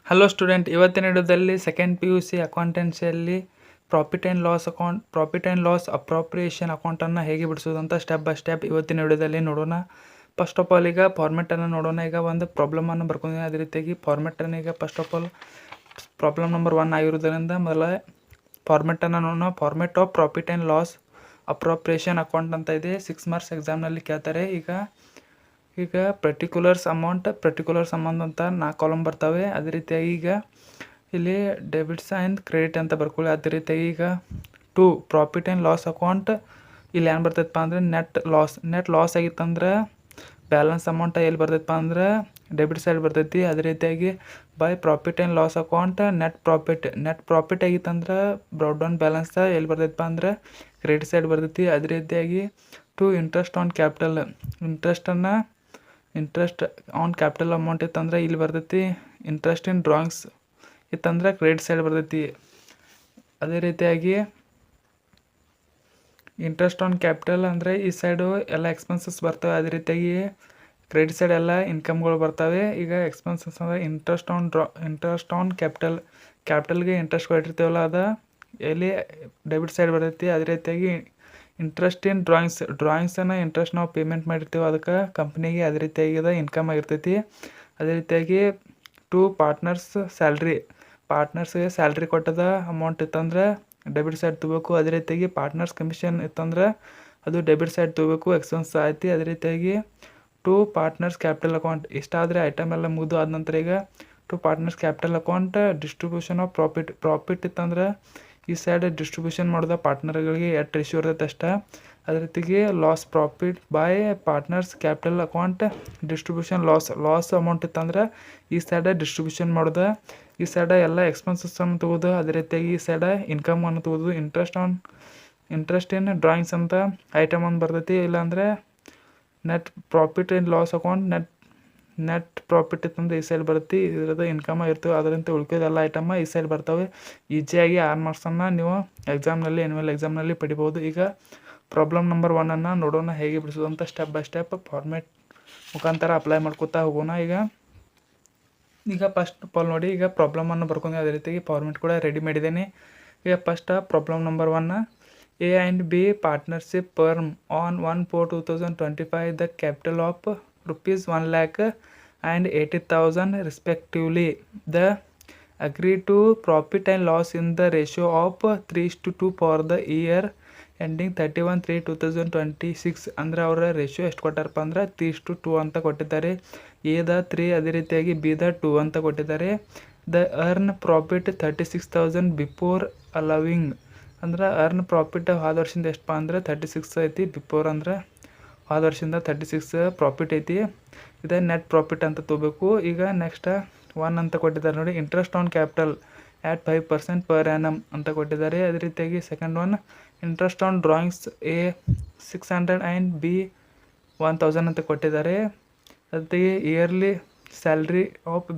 Hello student, ಇವತ್ತಿನ ವಿಡಿಯೋದಲ್ಲಿ second PUC ಅಕೌಂಟೆನ್ಸಿಯಲ್ಲಿ ಪ್ರಾಫಿಟ್ ಆ್ಯಂಡ್ ಲಾಸ್ ಅಪ್ರಾಪ್ರಿಯೇಷನ್ ಅಕೌಂಟನ್ನು ಹೇಗೆ ಬಿಡಿಸೋದು ಅಂತ ಸ್ಟೆಪ್ ಬೈ ಸ್ಟೆಪ್ ಇವತ್ತಿನ ವಿಡಿಯೋದಲ್ಲಿ ನೋಡೋಣ. ಫಸ್ಟ್ ಆಫ್ ಆಲ್ ಈಗ ಫಾರ್ಮೆಟನ್ನು ನೋಡೋಣ. ಈಗ ಒಂದು ಪ್ರಾಬ್ಲಮನ್ನು ಬರ್ಕೊಂಡಿದ್ದೀನಿ. ಅದೇ ರೀತಿಯಾಗಿ ಫಾರ್ಮೆಟನ್ನು ಈಗ first of all problem number 1 ಆಗಿರೋದ್ರಿಂದ ಮೊದಲ ಫಾರ್ಮೆಟನ್ನು ನೋಡೋಣ. Format of profit and loss appropriation account ಅಂತ ಇದೆ. 6 ಮಾರ್ಕ್ಸ್ ಎಕ್ಸಾಮ್ನಲ್ಲಿ ಕೇಳ್ತಾರೆ. ಈಗ ಪರ್ಟಿಕ್ಯುಲರ್ಸ್ ಅಮೌಂಟ್ ಅಂತ 4 ಕಾಲಮ್ ಬರ್ತವೆ. ಅದೇ ರೀತಿಯಾಗಿ ಈಗ ಇಲ್ಲಿ ಡೆಬಿಟ್ಸ್ ಆ್ಯಂಡ್ ಕ್ರೆಡಿಟ್ ಅಂತ ಬರ್ಕೊಳ್ಳಿ. ಅದೇ ರೀತಿಯಾಗಿ ಈಗ ಪ್ರಾಫಿಟ್ ಆ್ಯಂಡ್ ಲಾಸ್ ಅಕೌಂಟ್ ಇಲ್ಲಿ ಏನು ಬರ್ತೈತಪ್ಪ ಅಂದರೆ ನೆಟ್ ಲಾಸ್ ಆಗಿತ್ತಂದ್ರೆ ಬ್ಯಾಲೆನ್ಸ್ ಅಮೌಂಟ್ ಎಲ್ಲಿ ಬರ್ತೈತಪ್ಪ ಅಂದ್ರೆ ಡೆಬಿಟ್ ಸೈಡ್ ಬರ್ತೈತಿ. ಅದೇ ರೀತಿಯಾಗಿ by profit and loss account net profit ಆಗಿತ್ತಂದ್ರೆ ಬ್ರೌಟ್ ಡೌನ್ ಬ್ಯಾಲೆನ್ಸ್ ಎಲ್ಲಿ ಬರ್ತೈತಪ್ಪ ಅಂದ್ರೆ ಕ್ರೆಡಿಟ್ ಸೈಡ್ ಬರ್ತೈತಿ. ಅದೇ ರೀತಿಯಾಗಿ interest on capital interest on capital amount ಇತ್ತಂದ್ರೆ ಇಲ್ಲಿ ಬರ್ತೈತಿ. ಇಂಟ್ರೆಸ್ಟ್ ಇನ್ ಡ್ರಾಯಿಂಗ್ಸ್ ಇತ್ತಂದ್ರೆ ಕ್ರೆಡಿಟ್ ಸೈಡ್ ಬರ್ತೈತಿ. ಅದೇ ರೀತಿಯಾಗಿ ಇಂಟ್ರೆಸ್ಟ್ ಆನ್ ಕ್ಯಾಪಿಟಲ್ ಅಂದರೆ ಈ ಸೈಡು ಎಲ್ಲ ಎಕ್ಸ್ಪೆನ್ಸಸ್ ಬರ್ತವೆ. ಅದೇ ರೀತಿಯಾಗಿ ಕ್ರೆಡಿಟ್ ಸೈಡ್ ಎಲ್ಲ ಇನ್ಕಮ್ಗಳು ಬರ್ತವೆ. ಈಗ ಎಕ್ಸ್ಪೆನ್ಸಸ್ ಅಂದರೆ ಇಂಟ್ರೆಸ್ಟ್ ಆನ್ ಕ್ಯಾಪಿಟಲ್ಗೆ ಇಂಟ್ರೆಸ್ಟ್ ಕೊಟ್ಟಿರ್ತೀವಲ್ಲ ಅದು ಎಲ್ಲಿ ಡೆಬಿಟ್ ಸೈಡ್ ಬರ್ತೈತಿ. ಅದೇ ರೀತಿಯಾಗಿ ಇಂಟ್ರೆಸ್ಟ್ ಇನ್ ಡ್ರಾಯಿಂಗ್ಸನ್ನು ಇಂಟ್ರೆಸ್ಟ್ ನಾವು ಪೇಮೆಂಟ್ ಮಾಡಿರ್ತೀವಿ ಅದಕ್ಕೆ ಕಂಪ್ನಿಗೆ. ಅದೇ ರೀತಿಯಾಗಿ ಅದು ಇನ್ಕಮ್ ಆಗಿರ್ತೈತಿ. ಅದೇ ರೀತಿಯಾಗಿ ಪಾರ್ಟ್ನರ್ಸ್ಗೆ ಸ್ಯಾಲ್ರಿ ಕೊಟ್ಟದ ಅಮೌಂಟ್ ಇತ್ತಂದ್ರೆ ಡೆಬಿಟ್ ಸೈಡ್ ತೊಗೋಬೇಕು. ಅದೇ ರೀತಿಯಾಗಿ ಪಾರ್ಟ್ನರ್ಸ್ ಕಮಿಷನ್ ಇತ್ತಂದ್ರೆ ಅದು ಡೆಬಿಟ್ ಸೈಡ್ ತೊಗೋಬೇಕು, ಎಕ್ಸ್ಪೆನ್ಸ್ ಆಯ್ತು. ಅದೇ ರೀತಿಯಾಗಿ ಪಾರ್ಟ್ನರ್ಸ್ ಕ್ಯಾಪಿಟಲ್ ಅಕೌಂಟ್ ಇಷ್ಟಾದರೆ ಐಟಮ್ ಎಲ್ಲ ಮುಗಿದು ಆದ ನಂತರ ಈಗ partners capital account distribution of profit ಇತ್ತಂದ್ರೆ ಈ ಸೈಡ್ ಡಿಸ್ಟ್ರಿಬ್ಯೂಷನ್ ಮಾಡೋದ ಪಾರ್ಟ್ನರ್ಗಳಿಗೆ ಎಷ್ಟು ರೇಷಿಯೋ ಇರುತ್ತೆ ಅಷ್ಟೇ. ಅದೇ ರೀತಿಗೆ profit by partners capital account distribution loss amount ಇತ್ತಂದ್ರೆ ಈ ಸೈಡ್ ಡಿಸ್ಟ್ರಿಬ್ಯೂಷನ್ ಮಾಡೋದು. ಈ ಸೈಡ್ ಎಲ್ಲ ಎಕ್ಸ್ಪೆನ್ಸಸ್ಸನ್ನು ತೊಗೋದು. ಅದೇ ರೀತಿಯಾಗಿ ಈ ಸೈಡ್ ಇನ್ಕಮನ್ನು ತೊಗೋದು. ಇಂಟ್ರೆಸ್ಟ್ ಇನ್ ಡ್ರಾಯಿಂಗ್ಸ್ ಅಂತ ಐಟಮ್ ಒಂದು ಬರ್ತೈತಿ. ಇಲ್ಲಾಂದರೆ ನೆಟ್ ಪ್ರಾಫಿಟ್ ಇನ್ ಲಾಸ್ ಅಕೌಂಟ್ ನೆಟ್ ಪ್ರಾಫಿಟ್ ಇತ್ತಂದ್ರೆ ಈ ಸೈಡ್ ಬರುತ್ತೆ. ಇದ್ರದ್ದು ಇನ್ಕಮ್ ಇರ್ತವೆ. ಅದರಿಂದ ಉಳ್ಕೋದೆಲ್ಲ ಐಟಮ್ ಈ ಸೈಡ್ ಬರ್ತವೆ. ಈಸಿಯಾಗಿ 6 ಮಾರ್ಕ್ಸನ್ನು ನೀವು ಆ್ಯನ್ಯುವಲ್ ಎಕ್ಸಾಮ್ನಲ್ಲಿ ಪಡಿಬೋದು. ಈಗ ಪ್ರಾಬ್ಲಮ್ ನಂಬರ್ 1 ನೋಡೋಣ ಹೇಗೆ ಬಿಡಿಸೋದು ಅಂತ ಸ್ಟೆಪ್ ಬೈ ಸ್ಟೆಪ್ ಫಾರ್ಮೆಟ್ ಮುಖಾಂತರ ಅಪ್ಲೈ ಮಾಡ್ಕೋತಾ ಹೋಗೋಣ. ಈಗ ಫಸ್ಟ್ ಆಫ್ ಆಲ್ ನೋಡಿ, ಈಗ ಪ್ರಾಬ್ಲಮನ್ನು ಬರ್ಕೊಂಡು ಅದೇ ರೀತಿಯಾಗಿ ಫಾರ್ಮೆಟ್ ಕೂಡ ರೆಡಿ ಮಾಡಿದ್ದೇನೆ. ಈಗ first problem number 1, A and B partnership firm on 1/4/2025 the capital of rupees 1,00,000 and 80,000 respectively. The agree to profit and loss in the ratio of 3:2 for the year ending 31/3/2026. ಅಂದರೆ ಅವರ ratio ಎಷ್ಟು ಕೊಟ್ಟಾರಪ್ಪ ಅಂದ್ರೆ 3:2 ಅಂತ ಕೊಟ್ಟಿದ್ದಾರೆ. ಎದ 3 ಅದೇ ರೀತಿಯಾಗಿ ಬಿದ 2 ಅಂತ ಕೊಟ್ಟಿದ್ದಾರೆ. ದ ಅರ್ನ್ ಪ್ರಾಫಿಟ್ 36,000 ಬಿಫೋರ್ ಅಲವಿಂಗ್ ಅಂದ್ರೆ ಅರ್ನ್ ಪ್ರಾಫಿಟ್ ಹೋದ ವರ್ಷದಿಂದ ಎಷ್ಟಪ್ಪ ಅಂದ್ರೆ 36 ಐತಿ. ಬಿಫೋರ್ ಅಂದ್ರೆ ಹೋದ ವರ್ಷದಿಂದ 36 ಪ್ರಾಫಿಟ್ ಐತಿ. ಇದೇ ನೆಟ್ ಪ್ರಾಫಿಟ್ ಅಂತ ತೊಗೋಬೇಕು. ಈಗ ನೆಕ್ಸ್ಟ್ 1 ಅಂತ ಕೊಟ್ಟಿದ್ದಾರೆ ನೋಡಿ, interest on capital at 5% per annum ಅಂತ ಕೊಟ್ಟಿದ್ದಾರೆ. ಅದೇ ರೀತಿಯಾಗಿ second 1, interest on drawings A 600 and B 1000 ಅಂತ ಕೊಟ್ಟಿದ್ದಾರೆ. ಅದೇ ಇಯರ್ಲಿ ಸ್ಯಾಲ್ರಿ ಆಫ್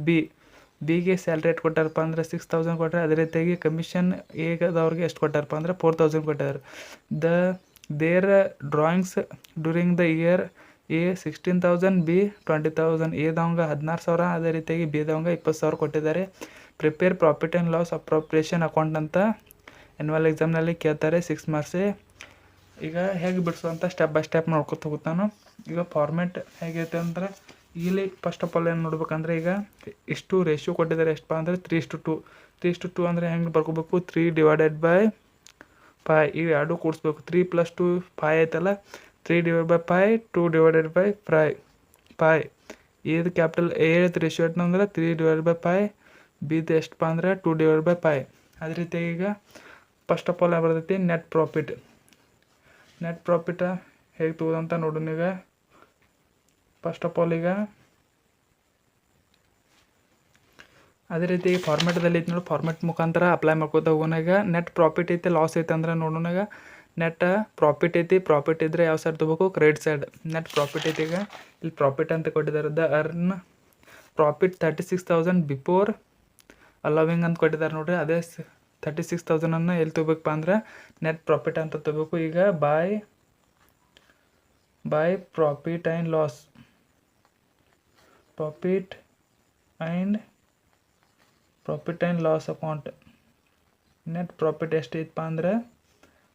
ಬಿಗೆ ಸ್ಯಾಲ್ರಿ ಎಷ್ಟು ಕೊಟ್ಟಾರಪ್ಪ ಅಂದರೆ 6,000 ಕೊಟ್ಟಾರೆ. ಅದೇ ರೀತಿಯಾಗಿ ಕಮಿಷನ್ ಎಗದವ್ರಿಗೆ ಎಷ್ಟು ಕೊಟ್ಟಾರಪ್ಪ ಅಂದರೆ 4,000 ಕೊಟ್ಟಿದ್ದಾರೆ. Their drawings during the year A 16,000 B 20,000. ಎದವಂಗ 16,000 ಅದೇ ರೀತಿಯಾಗಿ ಬಿದವಂಗ 20,000 ಕೊಟ್ಟಿದ್ದಾರೆ. Prepare profit and loss appropriation account ಅಂತ ಆ್ಯನ್ಯುವಲ್ ಎಕ್ಸಾಮ್ನಲ್ಲಿ ಕೇಳ್ತಾರೆ 6 ಮಾರ್ಕ್ಸ್. ಈಗ ಹೇಗೆ ಬಿಡಿಸೋ ಅಂತ ಸ್ಟೆಪ್ ಬೈ ಸ್ಟೆಪ್ ನೋಡ್ಕೊತ ಹೋಗ್ತಾನು. ಈಗ ಫಾರ್ಮೆಟ್ ಹೇಗೈತೆ ಅಂದ್ರೆ ಇಲ್ಲಿ ಫಸ್ಟ್ ಆಫ್ ಆಲ್ ಏನು ನೋಡ್ಬೇಕಂದ್ರೆ ಈಗ ಇಷ್ಟು ರೇಷಿಯೋ ಕೊಟ್ಟಿದ್ದಾರೆ. ಎಷ್ಟಪ್ಪ ಅಂದರೆ 3:2 ಅಂದರೆ ಹೆಂಗೆ ಬರ್ಕೋಬೇಕು, 3/5 ಇವು ಎರಡು ಕೂಡಿಸ್ಬೇಕು. 3 + 2 5 ಐತಲ್ಲ, 3/5 2/5 ಏದು ಕ್ಯಾಪಿಟಲ್ ಏದು ರೇಷಿಯೋ ಅಂದ್ರೆ 3/5. ಬಿದು ಎಷ್ಟಪ್ಪ ಅಂದ್ರೆ 2/5. ಅದೇ ರೀತಿಯಾಗಿ ಈಗ ಫಸ್ಟ್ ಆಫ್ ಆಲ್ ಬರ್ತೈತಿ ನೆಟ್ ಪ್ರಾಫಿಟ್ ಹೇಗೆ ತಗೋದಂತ ನೋಡೋಣ. ಈಗ ಫಸ್ಟ್ ಆಫ್ ಆಲ್ ಈಗ ಅದೇ ರೀತಿ ಫಾರ್ಮೆಟ್ದಲ್ಲಿ ಐತಿ ನೋಡಿ, ಫಾರ್ಮೆಟ್ ಮುಖಾಂತರ ಅಪ್ಲೈ ಮಾಡ್ಕೋತಾ ಹೋಗೋಣ. ಈಗ ನೆಟ್ ಪ್ರಾಫಿಟ್ ಐತೆ ಲಾಸ್ ಐತೆ ಅಂದ್ರೆ ನೋಡೋಣ. ಈಗ ನೆಟ್ ಪ್ರಾಫಿಟ್ ಐತಿ, ಪ್ರಾಫಿಟ್ ಇದ್ದರೆ ಯಾವ ಸೈಡ್ ತೊಗೋಬೇಕು, ಕ್ರೆಡಿಟ್ ಸೈಡ್. ನೆಟ್ ಪ್ರಾಫಿಟ್ ಐತಿ. ಈಗ ಇಲ್ಲಿ ಪ್ರಾಫಿಟ್ ಅಂತ ಕೊಟ್ಟಿದ್ದಾರೆ. ದ ಅರ್ನ್ ಪ್ರಾಫಿಟ್ 36,000 ಬಿಫೋರ್ ಅಲವಿಂಗ್ ಅಂತ ಕೊಟ್ಟಿದ್ದಾರೆ ನೋಡಿರಿ. ಅದೇ 36,000 ಎಲ್ಲಿ ತೊಗೋಬೇಕಪ್ಪ ಅಂದ್ರೆ ನೆಟ್ ಪ್ರಾಫಿಟ್ ಅಂತ ತೊಗೋಬೇಕು. ಈಗ by profit and loss profit and loss account. Net profit ಎಷ್ಟೈತಪ್ಪ ಅಂದ್ರೆ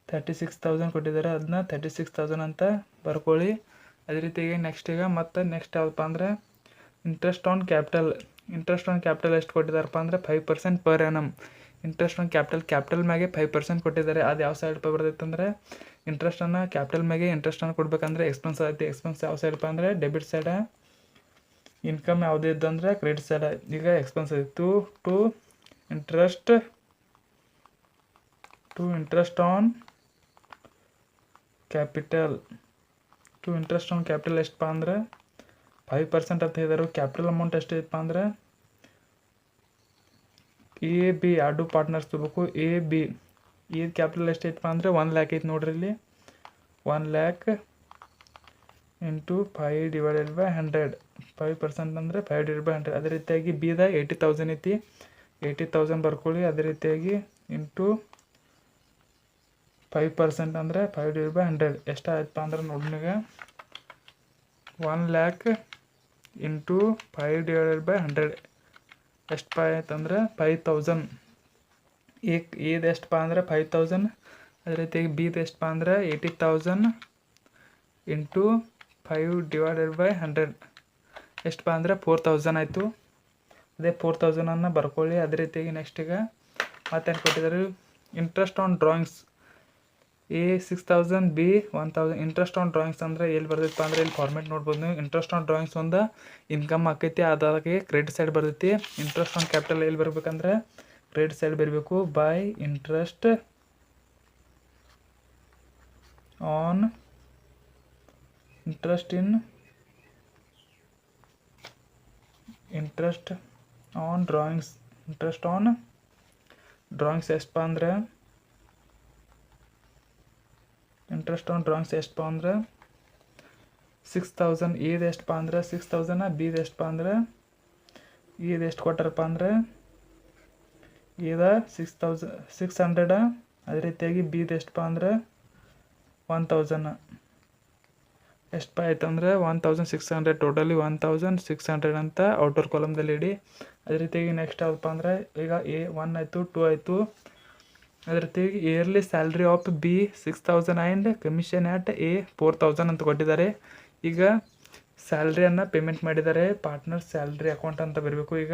36,000 ಕೊಟ್ಟಿದ್ದಾರೆ, ಅದನ್ನ 36,000 ಅಂತ ಬರ್ಕೊಳ್ಳಿ. ಅದೇ ರೀತಿಯಾಗಿ ನೆಕ್ಸ್ಟ್ ಯಾವುದಪ್ಪ ಅಂದ್ರೆ interest on capital. Interest on capital ಎಷ್ಟು ಕೊಟ್ಟಿದ್ದಾರಪ್ಪ ಅಂದ್ರೆ 5% per annum. Interest on capital ಮ್ಯಾಗೆ 5% ಕೊಟ್ಟಿದ್ದಾರೆ. ಅದು ಯಾವ ಸೈಡ್ ಬರ್ತೈತೆ ಅಂದರೆ ಇಂಟ್ರೆಸ್ಟನ್ನು ಕ್ಯಾಪಿಟಲ್ ಮ್ಯಾಗೆ ಇಂಟ್ರೆಸ್ಟನ್ನು ಕೊಡ್ಬೇಕಂದ್ರೆ ಎಕ್ಸ್ಪೆನ್ಸ್ ಆಗುತ್ತೆ. ಎಕ್ಸ್ಪೆನ್ಸ್ ಯಾವ ಸೈಡಪ್ಪ ಅಂದರೆ ಡೆಬಿಟ್ ಸೈಡ. ಇನ್ಕಮ್ ಯಾವುದೇ ಇದ್ದಂದ್ರೆ ಕ್ರೆಡಿಟ್ ಸೈಡ. ಈಗ ಎಕ್ಸ್ಪೆನ್ಸ್ ಇತ್ತು ಟು ಇಂಟ್ರೆಸ್ಟ್ ಆನ್ ಕ್ಯಾಪಿಟಲ್. ಎಷ್ಟಪ್ಪ ಅಂದ್ರೆ 5% ಅಂತ ಹೇಳಿದಾರು. ಕ್ಯಾಪಿಟಲ್ ಅಮೌಂಟ್ ಎಷ್ಟೈತಪ್ಪ ಅಂದ್ರೆ A B ಎರಡು ಪಾರ್ಟ್ನರ್ಸ್ ತಗೋಬೇಕು. A B ಈ ಕ್ಯಾಪಿಟಲ್ ಎಷ್ಟೈತಪ್ಪ ಅಂದ್ರೆ 1 lakh ಐತೆ ನೋಡ್ರಿ ಇಲ್ಲಿ. 1 lakh ಇಂಟು 5/100. 5% ಅಂದರೆ 5/100. ಅದೇ ರೀತಿಯಾಗಿ ಬಿದ 80,000 ಐತಿ. 80,000 ಬರ್ಕೊಳ್ಳಿ. ಅದೇ ರೀತಿಯಾಗಿ ಇಂಟು 5% ಅಂದರೆ 5/100 ಎಷ್ಟಾಯ್ತಪ್ಪ ಅಂದ್ರೆ ನೋಡ್ನಿಗ 1 lakh ಇಂಟು 5/100 ಎಷ್ಟಪ್ಪ ಆಯ್ತಂದ್ರೆ 5,000. ಇದು ಎಷ್ಟಪ್ಪ ಅಂದ್ರೆ 5,000. ಅದೇ ರೀತಿಯಾಗಿ ಬಿದು ಎಷ್ಟಪ್ಪ ಅಂದ್ರೆ 80,000 ಇಂಟು 5/100 ಎಷ್ಟಪ್ಪ ಅಂದ್ರೆ 4,000 ಆಯಿತು. ಅದೇ 4,000 ಬರ್ಕೊಳ್ಳಿ. ಅದೇ ರೀತಿಯಾಗಿ ನೆಕ್ಸ್ಟಿಗೆ ಮತ್ತೇನು ಕೊಟ್ಟಿದ್ದಾರೆ interest on drawings. A 6,000 B 1,000. Interest on drawings ಅಂದರೆ ಎಲ್ಲಿ ಬರ್ತೈತಪ್ಪ ಅಂದರೆ ಇಲ್ಲಿ ಫಾರ್ಮೆಟ್ ನೋಡ್ಬೋದು ನೀವು. ಇಂಟ್ರೆಸ್ಟ್ ಆನ್ ಡ್ರಾಯಿಂಗ್ಸ್ ಒಂದು ಇನ್ಕಮ್ ಆಕೈತಿ, ಅದಾಗೆ ಕ್ರೆಡಿಟ್ ಸೈಡ್ ಬರ್ತೈತಿ. ಇಂಟ್ರೆಸ್ಟ್ ಆನ್ ಕ್ಯಾಪಿಟಲ್ ಎಲ್ಲಿ ಬರ್ಬೇಕಂದ್ರೆ ಕ್ರೆಡಿಟ್ ಸೈಡ್ ಬರಬೇಕು. By interest on drawings. Interest on drawings ಎಷ್ಟಪ್ಪ ಅಂದ್ರೆ ಇಂಟ್ರೆಸ್ಟ್ ಆನ್ ಡ್ರಾಯಿಂಗ್ಸ್ ಎಷ್ಟಪ್ಪ ಅಂದ್ರೆ 6,000. ಇದು ಎಷ್ಟಪ್ಪ ಅಂದ್ರೆ 6,000. ಬಿದು ಎಷ್ಟಪ್ಪ ಅಂದ್ರೆ ಇದು ಎಷ್ಟು ಕೊಟ್ಟಾರಪ್ಪ ಅಂದ್ರೆ ಇದು 600. ಅದೇ ರೀತಿಯಾಗಿ ಬಿದು ಎಷ್ಟಪ್ಪ ಅಂದ್ರೆ 1,000. ಎಷ್ಟಪ್ಪ ಆಯ್ತು ಅಂದರೆ 1,600. ಟೋಟಲಿ 1,600 ಅಂತ ಔಟರ್ ಕಾಲಮ್ದಲ್ಲಿ ಇಡಿ. ಅದೇ ರೀತಿಯಾಗಿ ನೆಕ್ಸ್ಟ್ ಯಾವಪ್ಪ ಅಂದರೆ ಈಗ A 1 ಆಯಿತು, 2 ಆಯಿತು. ಅದೇ ರೀತಿಯಾಗಿ yearly salary of B 6,000 and commission at A 4,000 ಅಂತ ಕೊಟ್ಟಿದ್ದಾರೆ. ಈಗ ಸ್ಯಾಲ್ರಿಯನ್ನು ಪೇಮೆಂಟ್ ಮಾಡಿದ್ದಾರೆ. ಪಾರ್ಟ್ನರ್ ಸ್ಯಾಲ್ರಿ ಅಕೌಂಟ್ ಅಂತ ಬರಬೇಕು. ಈಗ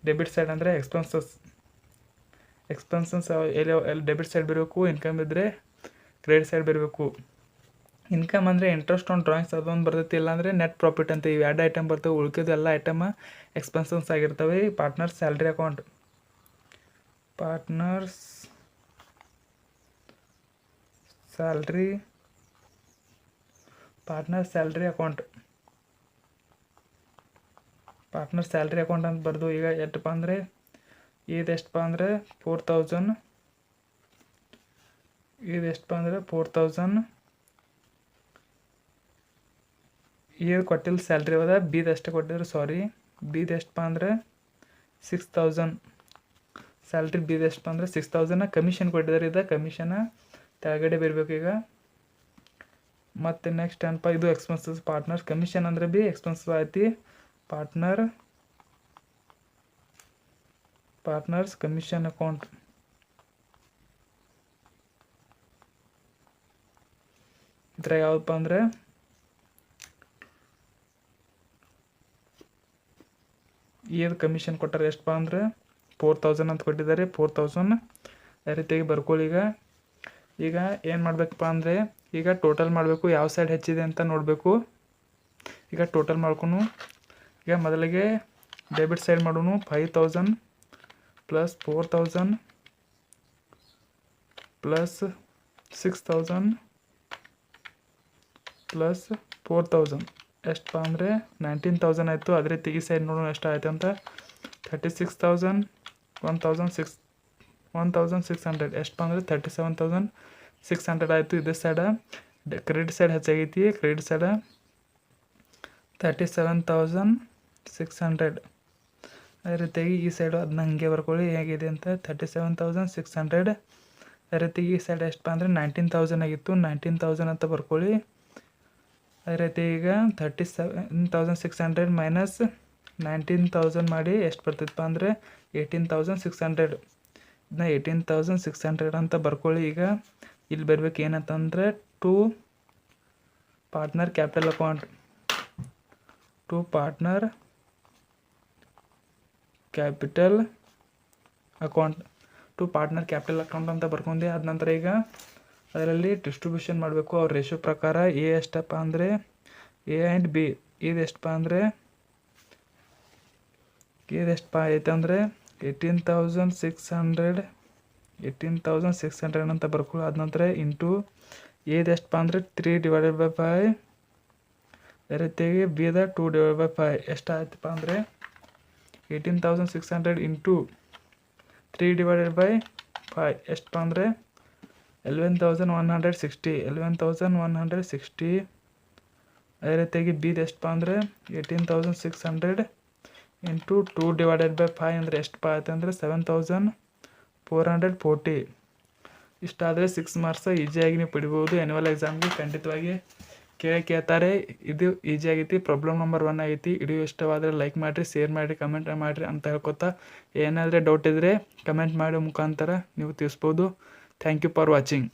ಡೆಬಿಟ್ ಸೈಡ್ ಅಂದರೆ ಎಕ್ಸ್ಪೆನ್ಸಸ್ ಎಲ್ಲಿ ಡೆಬಿಟ್ ಸೈಡ್ ಬರಬೇಕು. ಇನ್ಕಮ್ ಇದ್ದರೆ ಕ್ರೆಡಿಟ್ ಸೈಡ್ ಬರಬೇಕು. ಇನ್ಕಮ್ ಅಂದರೆ ಇಂಟ್ರೆಸ್ಟ್ ಆನ್ ಡ್ರಾಯಿಂಗ್ಸ್ ಅದೊಂದು ಬರ್ತೈತಿ. ಇಲ್ಲಾಂದರೆ ನೆಟ್ ಪ್ರಾಫಿಟ್ ಅಂತ ಇವು 2 ಐಟಮ್ ಬರ್ತವೆ. ಉಳ್ಕಿದ ಎಲ್ಲ ಐಟಮ್ ಎಕ್ಸ್ಪೆನ್ಸಸ್ ಆಗಿರ್ತವೆ. Partner salary account partner salary account ಅಂತ ಬರ್ದು. ಈಗ ಎಷ್ಟಪ್ಪ ಅಂದರೆ ಇದು ಎಷ್ಟಪ್ಪ ಅಂದರೆ 4,000. ಇದು ಎಷ್ಟಪ್ಪ ಅಂದರೆ 4,000. ಇದು ಕೊಟ್ಟಿಲ್ಲ ಸ್ಯಾಲ್ರಿ ಅದ. ಬಿದು ಅಷ್ಟೇ ಕೊಟ್ಟಿದ್ರು, ಸಾರಿ. ಬಿದು ಎಷ್ಟಪ್ಪ ಅಂದರೆ 6,000. ಸ್ಯಾಲ್ರಿ ಬಿದು ಎಷ್ಟಪ್ಪ ಅಂದರೆ 6,000. ಕಮಿಷನ್ ಕೊಟ್ಟಿದ್ದಾರೆ. ಇದು ಕಮಿಷನ್ ಕೆಳಗಡೆ ಬರಬೇಕು. ಈಗ ಮತ್ತು ನೆಕ್ಸ್ಟ್ ಏನಪ್ಪ ಇದು ಎಕ್ಸ್ಪೆನ್ಸಸ್. ಪಾರ್ಟ್ನರ್ ಕಮಿಷನ್ ಅಂದರೆ ಬಿ ಎಕ್ಸ್ಪೆನ್ಸಸ್ ಆಯ್ತು. Partners commission account. ಇದ್ರ ಯಾವಪ್ಪ ಅಂದರೆ ಇದು ಕಮಿಷನ್ ಕೊಟ್ಟಾರೆ. ಎಷ್ಟಪ್ಪ ಅಂದರೆ 4,000 ಅಂತ ಕೊಟ್ಟಿದ್ದಾರೆ. 4,000 ಅದೇ ರೀತಿಯಾಗಿ ಬರ್ಕೊಳ್ಳಿ. ಈಗ ಏನು ಮಾಡಬೇಕಪ್ಪ ಅಂದರೆ ಈಗ ಟೋಟಲ್ ಮಾಡಬೇಕು. ಯಾವ ಸೈಡ್ ಹೆಚ್ಚಿದೆ ಅಂತ ನೋಡಬೇಕು. ಈಗ ಟೋಟಲ್ ಮಾಡ್ಕೊನು. ಈಗ ಮೊದಲಿಗೆ ಡೆಬಿಟ್ ಸೈಡ್ ಮಾಡೋನು. 5,000 ಪ್ಲಸ್ 4,000 ಪ್ಲಸ್ 6,000 ಪ್ಲಸ್ 4,000 ಎಷ್ಟಪ್ಪ ಅಂದರೆ 19,000 ಆಯಿತು. ಅದೇ ರೀತಿ ಈ ಸೈಡ್ ನೋಡೋಣ ಎಷ್ಟು ಆಯಿತು ಅಂತ. 36,000 1,600 ಎಷ್ಟಪ್ಪ ಅಂದರೆ 37,600 ಆಯಿತು. ಇದೇ ಸೈಡ ಕ್ರೆಡಿಟ್ ಸೈಡ್ ಹೆಚ್ಚಾಗೈತಿ. ಕ್ರೆಡಿಟ್ ಸೈಡ 37,600. ಅದೇ ರೀತಿಯಾಗಿ ಈ ಸೈಡು ಅದನ್ನ ಹಂಗೆ ಬರ್ಕೊಳ್ಳಿ ಹೇಗಿದೆ ಅಂತ. 37,600. ಅದೇ ರೀತಿ ಈ ಸೈಡ್ ಎಷ್ಟಪ್ಪ ಅಂದರೆ 19,000 ಆಗಿತ್ತು. 19,000 ಅಂತ ಬರ್ಕೊಳ್ಳಿ. ಅದೇ ರೀತಿ ಈಗ 37,600 ಮೈನಸ್ 19,000 ಮಾಡಿ ಎಷ್ಟು ಬರ್ತೈತಪ್ಪ ಅಂದರೆ 18,600. ಇದನ್ನ 18,600 ಅಂತ ಬರ್ಕೊಳ್ಳಿ. ಈಗ ಇಲ್ಲಿ ಬರ್ಬೇಕು ಏನಂತಂದರೆ to partner capital account, to partner capital account, to partner capital account ಅಂತ ಬರ್ಕೊಂಡೆ. ಅದ ನಂತರ ಈಗ ಅದರಲ್ಲಿ ಡಿಸ್ಟ್ರಿಬ್ಯೂಷನ್ ಮಾಡಬೇಕು ಅವ್ರ ರೇಷಿಯೋ ಪ್ರಕಾರ. ಎ ಎಷ್ಟಪ್ಪ ಅಂದರೆ ಎ ಆ್ಯಂಡ್ ಬಿ ಇದು ಎಷ್ಟಪ್ಪ ಅಂದರೆ ಇದು ಎಷ್ಟಪ್ಪ ಐತೆ ಅಂದರೆ 18,600 ಅಂತ ಬರ್ಕೊಳ್ಳಿ. ಅದ ನಂತರ ಇಂಟು ಎದು ಎಷ್ಟಪ್ಪ ಅಂದರೆ 3/5, ಅದೇ ರೀತಿಯಾಗಿ ಬಿದ 2/5 ಎಷ್ಟಾಯ್ತಪ್ಪ ಅಂದರೆ 18,600 ಇಂಟು 3/5 ಎಷ್ಟಪ್ಪ ಅಂದರೆ 11,160. ಅದೇ ರೀತಿಯಾಗಿ ಬಿದು ಎಷ್ಟಪ್ಪ ಅಂದರೆ 18,600 ಇಂಟು 2/5 ಅಂದರೆ ಎಷ್ಟಪ್ಪ ಆಯ್ತು ಅಂದರೆ 7,440. ಇಷ್ಟಾದರೆ 6 ಮಾರ್ಕ್ಸ್ ಈಸಿಯಾಗಿ ನೀವು ಪಡಿಬೋದು. ಆ್ಯನ್ಯುವಲ್ ಎಕ್ಸಾಮ್ಗೆ ಖಂಡಿತವಾಗಿ ಕೇಳ್ತಾರೆ. ಇದು ಈಸಿ ಆಗೈತಿ. ಪ್ರಾಬ್ಲಮ್ ನಂಬರ್ 1 ಆಗೈತಿ. ವಿಡಿಯೋ ಇಷ್ಟವಾದರೆ ಲೈಕ್ ಮಾಡಿರಿ, ಶೇರ್ ಮಾಡಿರಿ, ಕಮೆಂಟ್ ಮಾಡಿರಿ ಅಂತ ಹೇಳ್ಕೊತಾ, ಏನಾದರೆ ಡೌಟ್ ಇದ್ದರೆ ಕಮೆಂಟ್ ಮಾಡೋ ಮುಖಾಂತರ ನೀವು ತಿಳಿಸ್ಬೋದು. Thank you for watching.